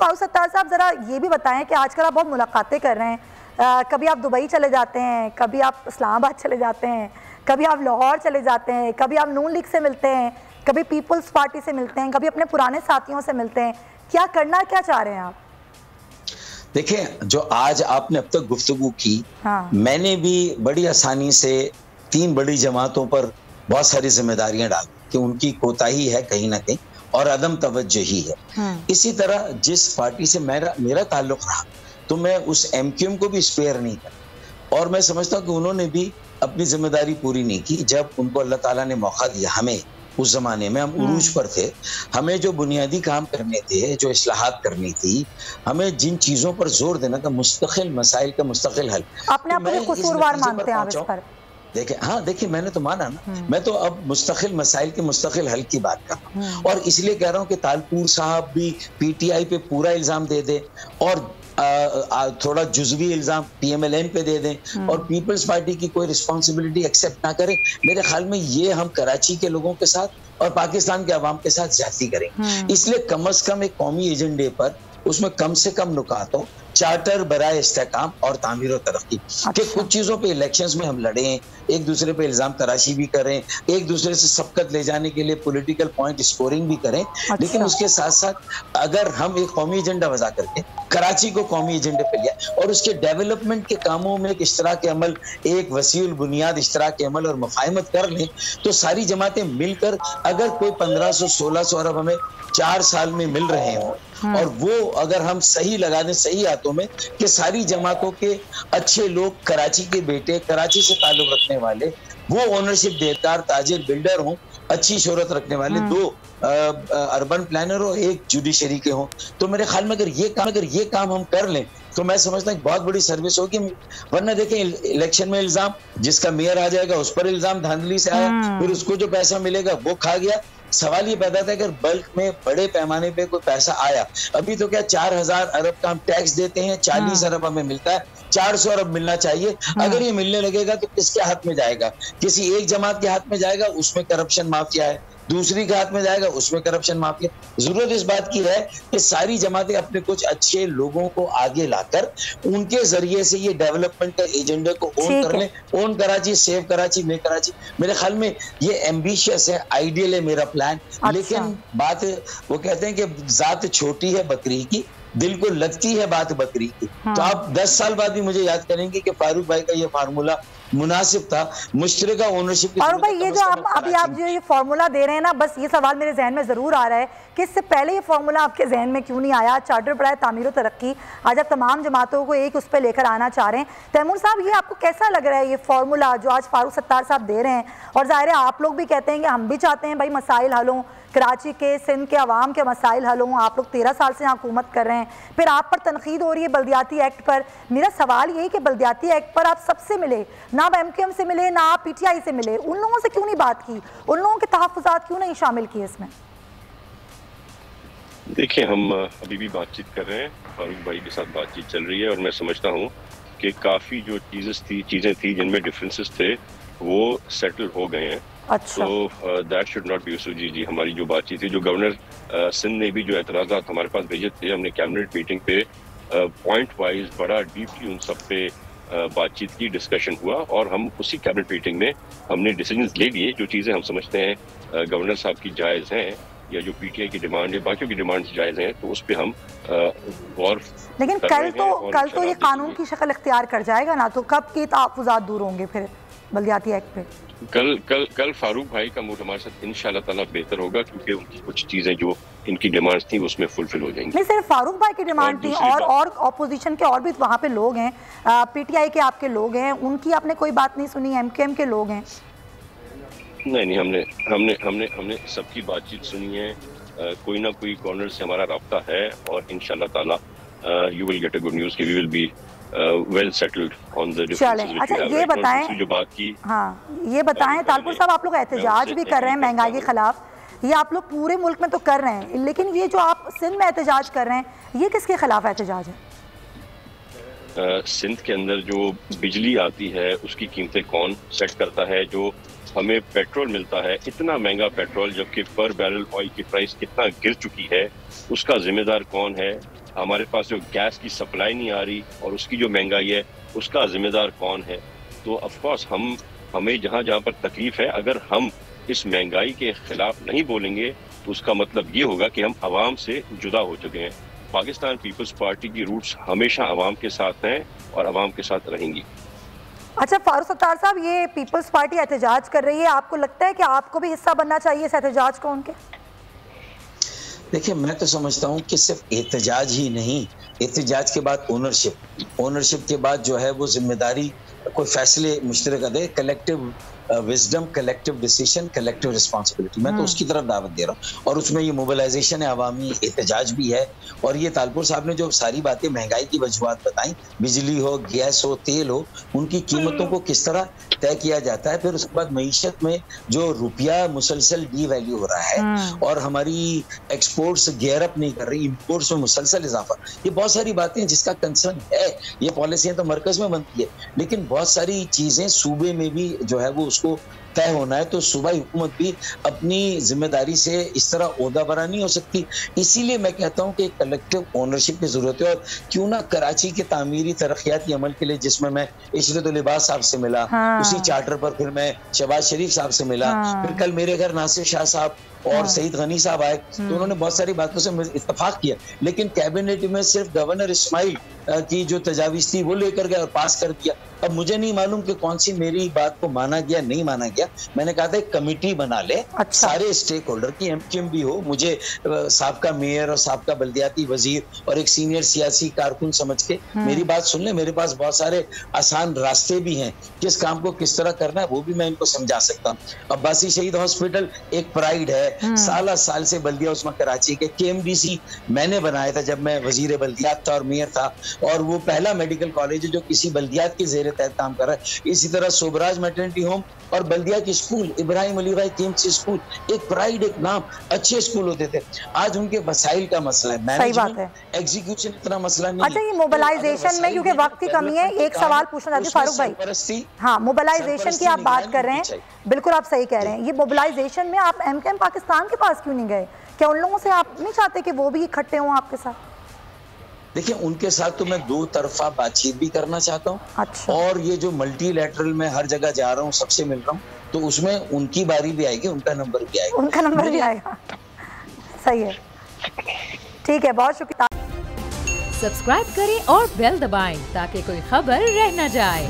फारूक सत्तार साहब ज़रा ये भी बताएं कि आजकल आप बहुत मुलाकातें कर रहे हैं, कभी आप दुबई चले जाते हैं, कभी आप इस्लामाबाद चले जाते हैं, कभी आप लाहौर चले जाते हैं, कभी आप नून लीग से मिलते हैं, कभी पीपल्स पार्टी से मिलते हैं, कभी अपने पुराने साथियों से मिलते हैं, क्या करना क्या चाह रहे हैं आप? देखिए, जो आज आपने अब तक गुफ्तगू की, मैंने भी बड़ी आसानी से 3 बड़ी जमातों पर बहुत सारी जिम्मेदारियां डाली कि उनकी कोताही है कहीं ना कहीं और अदम तवज्जुही है। इसी तरह जिस पार्टी से मेरा ताल्लुक रहा तो मैं उस एमक्यूएम को भी स्पेयर नहीं कर, और मैं समझता हूँ कि उन्होंने भी अपनी जिम्मेदारी पूरी नहीं की। जब उनको अल्लाह ताला ने मौका दिया, हमें उस जमाने में हम उरूज पर थे, हमें जो बुनियादी काम करने थे, जो इस्लाहात करनी थी, हमें जिन चीजों पर जोर देना था, मुस्तकिल मसाइल का मुस्तकिल हल। अपने आप को कसूरवार मानते हैं आप इस पर? देखिए मैंने तो माना ना, मैं तो अब मुस्तकिल मसाइल के मुस्तकिल हल की बात कर रहा हूँ, और इसलिए कह रहा हूँ कि तालपुर साहब भी पीटीआई पे पूरा इल्जाम दे दे और थोड़ा जुजवी इल्जाम पीएमएलएन पे दे दें और पीपल्स पार्टी की कोई रिस्पॉन्सिबिलिटी एक्सेप्ट ना करें। मेरे ख्याल में ये हम कराची के लोगों के साथ और पाकिस्तान के अवाम के साथ ज्यादती करें। इसलिए कम से कम एक कौमी एजेंडे पर उसमें कम से कम नुकात हो, चार्टर बराए इस्तेकाम और तामीर और तरक्की के कुछ चीजों पे इलेक्शंस में हम लड़ें, एक दूसरे पे इल्जाम तराशी भी करें, एक दूसरे से सबकत ले जाने के लिए पॉलिटिकल पॉइंट स्कोरिंग भी करें, लेकिन उसके साथ साथ अगर हम एक कौमी एजेंडा वजह करके कराची को कौमी एजेंडे पे लिया और उसके डेवलपमेंट के कामों में एक इश्तराक अमल, एक वसीउल बुनियाद इश्तराक अमल और मुफाहमत कर लें, तो सारी जमातें मिलकर अगर कोई 1500-1600 अरब हमें 4 साल में मिल रहे हों, और वो अगर हम सही लगा दें सही हाथों में कि सारी जमातों के अच्छे लोग, कराची के बेटे, कराची से ताल्लुक रखने वाले, वो ओनरशिप देनदार, ताजिर, बिल्डर हों, अच्छी शोहरत रखने वाले, 2 अर्बन प्लानर हो, 1 जुडिशरी के हों, तो मेरे ख्याल में अगर ये काम हम कर लें तो मैं समझता हूँ बहुत बड़ी सर्विस होगी। वरना देखें, इलेक्शन में इल्जाम, जिसका मेयर आ जाएगा उस पर इल्जाम धांधली से आया, फिर उसको जो पैसा मिलेगा वो खा गया। सवाल ये पैदा था अगर बल्क में बड़े पैमाने पे कोई पैसा आया, अभी तो क्या 4000 अरब का हम टैक्स देते हैं, 40 अरब हमें मिलता है, 400 अरब मिलना चाहिए। अगर ये मिलने लगेगा तो किसके हाथ में जाएगा? किसी एक जमात के हाथ में जाएगा, उसमें करप्शन माफिया है, दूसरी के हाथ में जाएगा, उसमें करप्शन माफिया। जरूरत इस बात की है कि सारी जमातें अपने कुछ अच्छे लोगों को आगे लाकर उनके जरिए से ये डेवलपमेंट का एजेंडा को ओन कर लें। Own Karachi, save Karachi, make Karachi, मेरे ख्याल में ये एम्बिशियस है, आइडियल है मेरा प्लान। लेकिन बात, वो कहते हैं कि जात छोटी है बकरी की, दिल को लगती है बात बकरी की। तो आप 10 साल बाद भी मुझे याद करेंगे कि फारूक भाई का ये फार्मूला मुनासिब था, मुश्तरका ओनरशिप। और भाई ये जो आप जो ये फार्मूला दे रहे हैं ना, बस ये सवाल मेरे जहन में जरूर आ रहा है कि इससे पहले ये फार्मूला आपके जहन में क्यों नहीं आया? चार्टर बराए तामीर और तरक्की, आज आप तमाम जमातों को एक उस पर लेकर आना चाह रहे हैं। तैमूर साहब, ये आपको कैसा लग रहा है ये फार्मूला जो आज फारूक सत्तार साहब दे रहे हैं? और जाहिर है आप लोग भी कहते हैं कि हम भी चाहते हैं भाई मसाइल हल हों, कराची के, सिंध के अवाम के मसाइल हल हों। आप लोग 13 साल से यहाँ हुकूमत कर रहे हैं, फिर आप पर तनकीद हो रही है बल्दियाती एक्ट पर। मेरा सवाल यही कि बल्दियाती एक्ट पर आप सबसे मिले ना, आप एमक्यूएम से मिले ना, आप पीटीआई से मिले, उन लोगों से क्यों नहीं बात की? उन लोगों के तहफ़्फ़ुज़ात क्यों नहीं शामिल किए इसमें? देखिए, हम अभी भी बातचीत कर रहे हैं, फारूक भाई के साथ बातचीत चल रही है, और मैं समझता हूँ कि काफ़ी जो चीज़ें थी जिनमें डिफरेंसेस थे वो सेटल हो गए हैं। अच्छा। तो that should not be issue. जी, हमारी जो बातचीत थी, जो गवर्नर सिंध ने भी जो एतराज़ात हमारे पास भेजे थे, हमने कैबिनेट मीटिंग पे पॉइंट वाइज बड़ा डीपली उन सब पे बातचीत की, डिस्कशन हुआ, और हम उसी कैबिनेट मीटिंग में हमने डिसीजंस ले लिए। जो चीज़ें हम समझते हैं गवर्नर साहब की जायज़ हैं, या जो पीटीआई की डिमांड है, बाकियों की डिमांड जायज़ हैं, तो उस पर हम गौर। लेकिन कल तो ये कानून की शक्ल इख्तियार कर जाएगा ना, तो कब के तहफ़्फ़ुज़ात दूर होंगे फिर बल्दियाती एक्ट पे? कल फारूक भाई का मूड हमारे साथ इंशाल्लाह ताला बेहतर होगा, क्योंकि उनकी कुछ चीजें जो इनकी डिमांड्स थी उसमें फुलफिल हो जाएंगी। नहीं, सिर्फ फारूक भाई की डिमांड थी, और ऑपोजिशन के और भी वहाँ पे लोग हैं, पीटीआई के आपके लोग हैं, उनकी आपने कोई बात नहीं सुनी? एमक्यूएम के लोग हैं? नहीं, हमने सबकी बातचीत सुनी है। कोई ना कोई कॉर्नर से हमारा राब्ता है, और इंशाल्लाह ताला you will get a good news कि we will be well settled on the differences. अच्छा, ये बताएं, जो बात की, हाँ ये बताएं तालपुर साहब, आप लोग एहतजाज भी कर रहे हैं महंगाई के खिलाफ, ये आप लोग पूरे मुल्क में तो कर रहे हैं, लेकिन ये जो आप सिंध में एहतजाज कर रहे हैं, ये किसके खिलाफ एहतजाज है? सिंध के अंदर जो बिजली आती है उसकी कीमतें कौन सेट करता है? जो हमें पेट्रोल मिलता है, इतना महंगा पेट्रोल, जबकि पर बैरल ऑयल की प्राइस कितना गिर चुकी है, उसका जिम्मेदार कौन है? हमारे पास जो गैस की सप्लाई नहीं आ रही और उसकी जो महंगाई है उसका जिम्मेदार कौन है। तो ऑफकोर्स हमें जहाँ जहाँ पर तकलीफ है, अगर हम इस महंगाई के खिलाफ नहीं बोलेंगे तो उसका मतलब ये होगा कि हम आवाम से जुदा हो चुके हैं। पाकिस्तान पीपल्स पार्टी की रूट्स हमेशा आवाम के साथ हैं और आवाम के साथ रहेंगी। अच्छा फारूक सत्तार साहब, ये पीपल्स पार्टी एहतजाज कर रही है, आपको लगता है कि आपको भी हिस्सा बनना चाहिए इस एहतजाज को उनके? देखिए, मैं तो समझता हूँ कि सिर्फ एहतजाज ही नहीं, एहतजाज के बाद ओनरशिप के बाद जो है वो जिम्मेदारी, कोई फैसले मुश्तरका दे, collective wisdom, collective decision, collective responsibility, मैं तो उसकी तरफ दावत दे रहा हूँ। और उसमें ये मोबिलाइजेशन है, अवामी एहतजाज भी है। और ये तालपुर साहब ने जो सारी बातें महंगाई की वजूहत बताई, बिजली हो, गैस हो, तेल हो, उनकी कीमतों को किस तरह तय किया जाता है, फिर उसके बाद मईशत में जो रुपया मुसलसल डी वैल्यू हो रहा है और हमारी एक्सपोर्ट्स गियर अप नहीं कर रही, इंपोर्ट्स में मुसलसल इजाफा, ये बहुत सारी बातें जिसका कंसर्न है। ये पॉलिसियां तो मरकज में बनती है, लेकिन बहुत सारी चीजें सूबे में भी जो है वो उसको तय होना है। तो सूबाई हुकूमत भी अपनी जिम्मेदारी से इस तरह ओहदा बरा नहीं हो सकती। इसीलिए मैं कहता हूँ कि कलेक्टिव ओनरशिप की जरूरत है। और क्यों ना कराची के तामीरी तरक्याती अमल के लिए, जिसमें मैं इशरतुल लिबास साहब से मिला, उसी चार्टर पर फिर मैं शहबाज शरीफ साहब से मिला, फिर कल मेरे घर नासिर शाह साहब और सईद गनी साहब आए, तो उन्होंने बहुत सारी बातों से इत्तफाक किया। लेकिन कैबिनेट में सिर्फ गवर्नर इस्माइल की जो तजावीज थी वो लेकर गया और पास कर दिया। अब मुझे नहीं मालूम कि कौन सी मेरी बात को माना गया नहीं माना गया। मैंने कहा था एक कमेटी बना ले, अच्छा। सारे स्टेक होल्डर की, एमक्यूएम भी हो, मुझे साबका मेयर और साबका बल्दियाती वजीर और एक सीनियर सियासी कारकुन समझ के मेरी बात सुन ले। मेरे पास बहुत सारे आसान रास्ते भी हैं, किस काम को किस तरह करना है वो भी मैं इनको समझा सकता हूँ। अब्बासी शहीद हॉस्पिटल एक प्राइड है, साल से बल्दिया उसमें कराची के KMDC मैंने बनाया था जब मैं वजीर बल्दियात था और मेयर था, और वो पहला मेडिकल कॉलेज है जो किसी बल्दियात के जेर तहत काम कर रहा है। इसी तरह सोबराज मैटरनिटी होम और बल्दिया की स्कूल, इब्राहिम अली भाई KMC स्कूल, एक प्राइड, एक नाम, अच्छे स्कूल होते थे। आज उनके वसाइल का मसला है, मैनेजमेंट, एग्जीक्यूशन इतना मसला नहीं। अच्छा, ये मोबिलाइजेशन में क्योंकि वक्त की कमी है, एक सवाल पूछना चाहती हूँ फारूक भाई। हाँ, मोबिलाइजेशन की आप बात कर रहे हैं, बिल्कुल आप सही कह रहे हैं। ये मोबिलाइजेशन में आप एमकेएम पाकिस्तान के पास क्यों नहीं गए? क्या उन लोगों से आप नहीं चाहते कि वो भी इकट्ठे हों आपके साथ? देखिए, उनके साथ तो मैं दो तरफा बातचीत भी करना चाहता हूँ। अच्छा। और ये जो मल्टीलैटरल में हर जगह जा रहा हूँ, सबसे मिल रहा हूँ, तो उसमें उनकी बारी भी आएगी, उनका नंबर भी आएगा। उनका नंबर भी आएगा, सही है, ठीक है, बहुत शुक्रिया। सब्सक्राइब करें और बेल दबाएं ताकि कोई खबर रह न जाए।